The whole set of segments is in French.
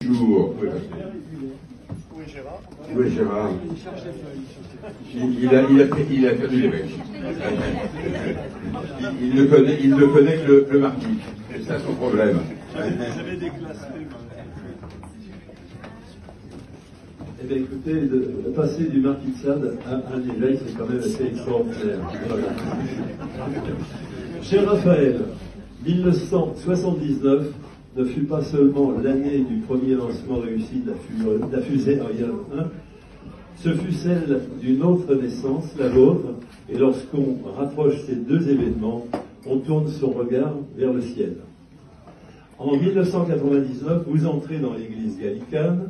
Bonjour. Où est Gérard? Où est Gérard? Il a perdu les mecs. Il ne connaît que le marquis. C'est ça son problème. J'avais déclassé. Eh bien écoutez, de passer du marquis de Sade à un évêque, c'est quand même assez extraordinaire. Voilà. Cher Raphaël, 1979 ne fut pas seulement l'année du premier lancement réussi de la fusée Ariane 1, ce fut celle d'une autre naissance, la vôtre, et lorsqu'on rapproche ces deux événements, on tourne son regard vers le ciel. En 1999, vous entrez dans l'église gallicane.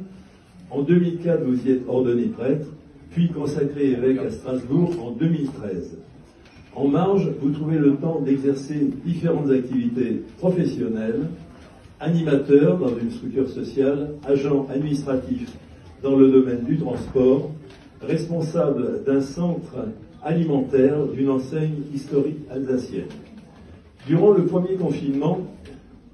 En 2004, vous y êtes ordonné prêtre, puis consacré évêque à Strasbourg en 2013. En marge, vous trouvez le temps d'exercer différentes activités professionnelles, animateur dans une structure sociale, agent administratif dans le domaine du transport, responsable d'un centre alimentaire d'une enseigne historique alsacienne. Durant le premier confinement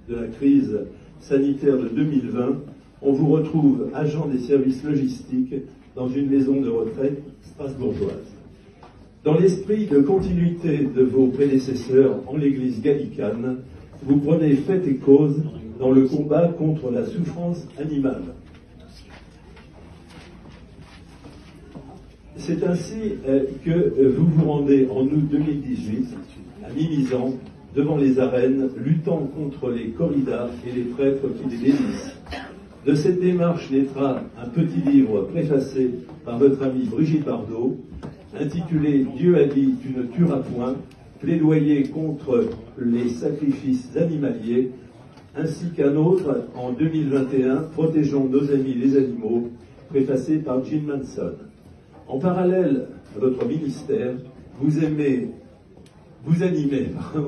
de la crise sanitaire de 2020, on vous retrouve agent des services logistiques dans une maison de retraite strasbourgeoise. Dans l'esprit de continuité de vos prédécesseurs en l'église gallicane, vous prenez fait et cause dans le combat contre la souffrance animale. C'est ainsi que vous vous rendez en août 2018 à Mimizan, devant les arènes, luttant contre les corridas et les prêtres qui les bénissent. De cette démarche naîtra un petit livre préfacé par votre ami Brigitte Bardot, intitulé « Dieu a dit, tu ne tueras point », plaidoyer contre les sacrifices animaliers, ainsi qu'un autre en 2021, « Protégeons nos amis les animaux », préfacé par Jim Manson. En parallèle à votre ministère, vous animez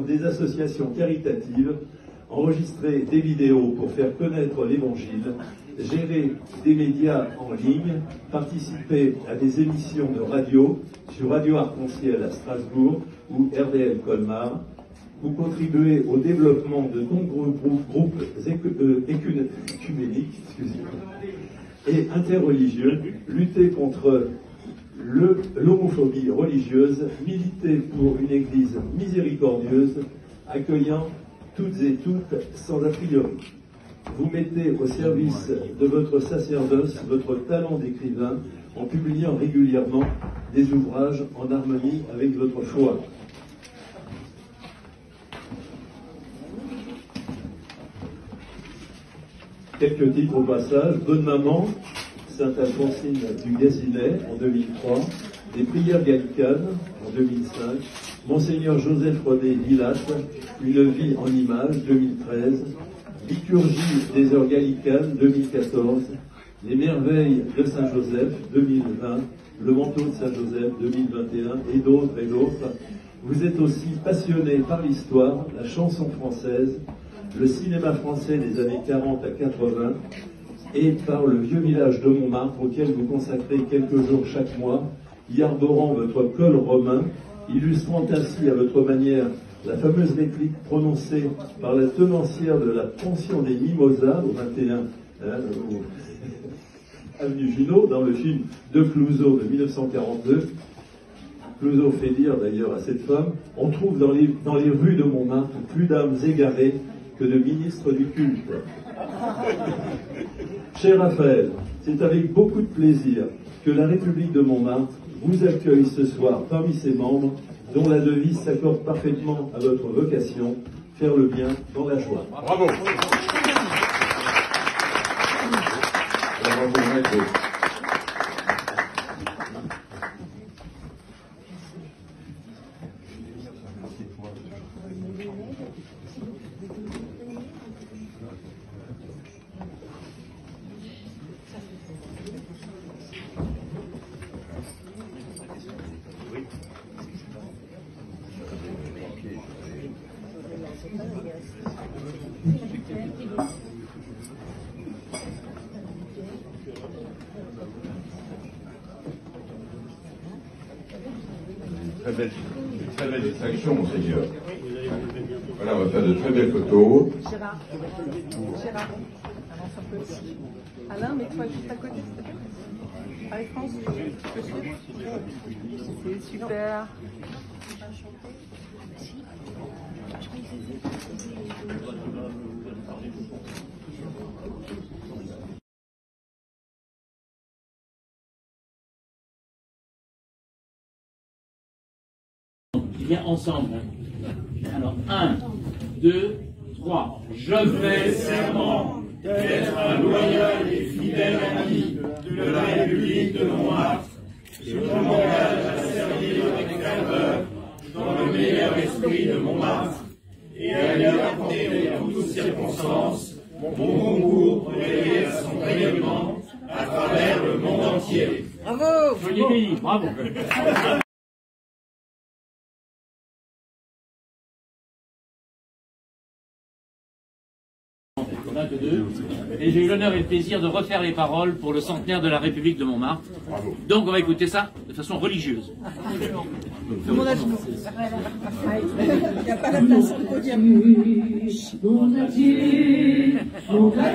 des associations caritatives, enregistrer des vidéos pour faire connaître l'Évangile, gérer des médias en ligne, participer à des émissions de radio sur Radio Arc-en-Ciel à Strasbourg ou RDL Colmar. Vous contribuez au développement de nombreux groupes écuméniques et interreligieux, lutter contre l'homophobie religieuse, militer pour une église miséricordieuse, accueillant toutes et toutes sans a priori. Vous mettez au service de votre sacerdoce votre talent d'écrivain en publiant régulièrement des ouvrages en harmonie avec votre foi. Quelques titres au passage. Bonne Maman, Sainte-Alphonsine du Gazinet en 2003, Les Prières gallicanes en 2005, Monseigneur Joseph René Villat, Une vie en images 2013, Liturgie des heures gallicanes 2014, Les merveilles de Saint-Joseph 2020, Le manteau de Saint-Joseph 2021 et d'autres et d'autres. Vous êtes aussi passionné par l'histoire, la chanson française, le cinéma français des années 40 à 80 et par le vieux village de Montmartre auquel vous consacrez quelques jours chaque mois, y arborant votre col romain, illustrant ainsi à votre manière la fameuse réplique prononcée par la tenancière de la pension des Mimosas au 21 avenue Junot dans le film de Clouzot de 1942. Clouzot fait dire d'ailleurs à cette femme: on trouve dans les rues de Montmartre plus d'âmes égarées que de ministres du culte. Cher Raphaël, c'est avec beaucoup de plaisir que la République de Montmartre vous accueille ce soir parmi ses membres, dont la devise s'accorde parfaitement à votre vocation, faire le bien dans la joie. Bravo. Bravo, maître. Très belle. très belle distraction, monseigneur. Voilà, on va faire de très belles photos. Gérard, avance un peu aussi. Alain, mets-toi juste à côté, s'il te plaît. Alphonse, tu peux suivre? C'est super. Bien ensemble. Alors, 1, 2, 3. Je fais serment d'être un loyal et fidèle ami de la République de Montmartre. Je m'engage à servir avec ferveur dans le meilleur esprit de Montmartre et à lui apporter en toutes circonstances mon concours pour aider à son rayonnement à travers le monde entier. Bravo! Soyez bénis, bravo. 22. Et j'ai eu l'honneur et le plaisir de refaire les paroles pour le centenaire de la République de Montmartre. Donc on va écouter ça de façon religieuse. Mon avis. Il n'y a pas la place pour le podium. Mon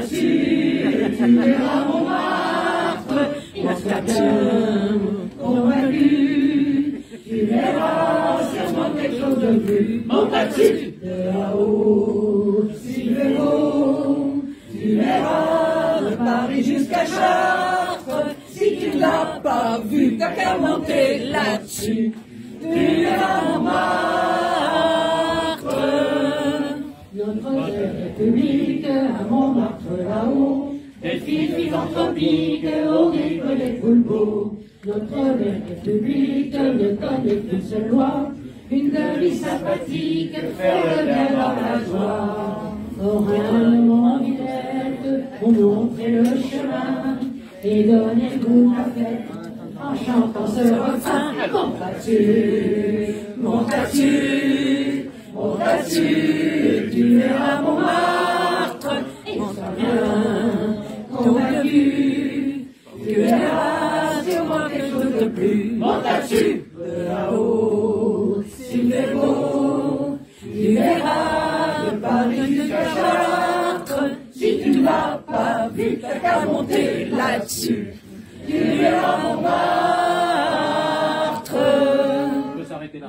tu verras Montmartre, on sera bien convaincu, tu verras sûrement quelque chose de plus. Montmartre, de là-haut, s'il fait beau, tu verras de Paris jusqu'à Chartres. Si tu ne l'as pas vu, t'as qu'à monter là-dessus. Tu verras Montmartre, notre République à Montmartre là-haut. Des filles philanthropiques au rythme des foules-beaux. Notre République ne connaît qu'une seule loi, une devise sympathique, faire le bien dans la joie. Orient en Villette ont montré le chemin et donné le goût de la fête en chantant ce refrain. Montes-tu, montes-tu, tu verras Montmartre et on sera bien convaincu, tu verras sûrement quelque chose de plus. Montes-tu, de là-haut, s'il fait beau, tu verras de Paris jusqu'à Chartres. Si tu ne l'as pas vu, t'as qu'à monter là-dessus. Tu verras Montmartre. On peut s'arrêter là.